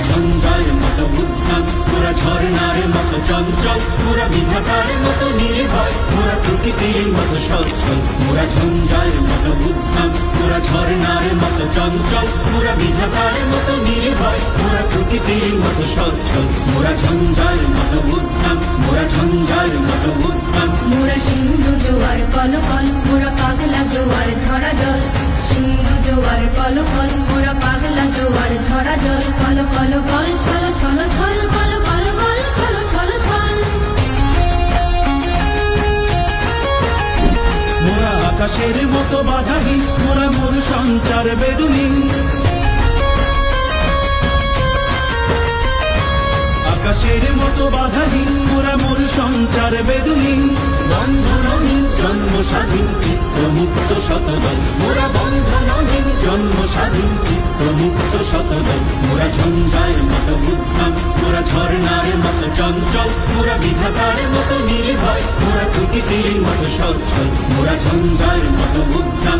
ঝঞ্ঝার মতো উদ্দাম, মোরা ঝর্ণার মতো চঞ্চল, মোরা বিধাতার মতো নির্ভয়, মোরা প্রকৃতির মতো সচ্ছল। মোরা ঝঞ্ঝার মতো উদ্দাম, মোরা ঝর্ণার মতো চঞ্চল, মোরা বিধাতার মতো নির্ভয়, মোরা প্রকৃতির মতো সচ্ছল। মোরা ঝঞ্ঝার মতো উদ্দাম, মোরা ঝঞ্ঝার মতো উদ্দাম। মোরা সিন্ধু জোয়ার কলকল, মোরা পাগলা জোয়ার ঝরা জল। সিন্ধু জোয়ার কলকল, মোরা পাগলা জোয়ার ঝরা জল। কল কল গল ছল ছল ছল, কল কল গল ছল ছল ছল। মোরা আকাশের মতো বাধাহীন, মোরা মোর সঞ্চার বেদুহীন। আকাশের মতো বাধাহীন, মোরা মোর সঞ্চার বেদুহীন। বন্ধনহীন জন্ম স্বাধীন, চিত্ত মুক্ত শতদল। মোরা বন্ধনহীন জন্ম স্বাধীন, চিত্ত মুক্ত শতদল। মোরা ঝঞ্ঝার মতো উদ্দাম, মোরা ঝর্ণার মতো চঞ্চল, মোরা বিধাতার মতো নির্ভয়, মোরা প্রকৃতির মতো সচ্ছল। মোরা ঝঞ্ঝার মতো উদ্দাম,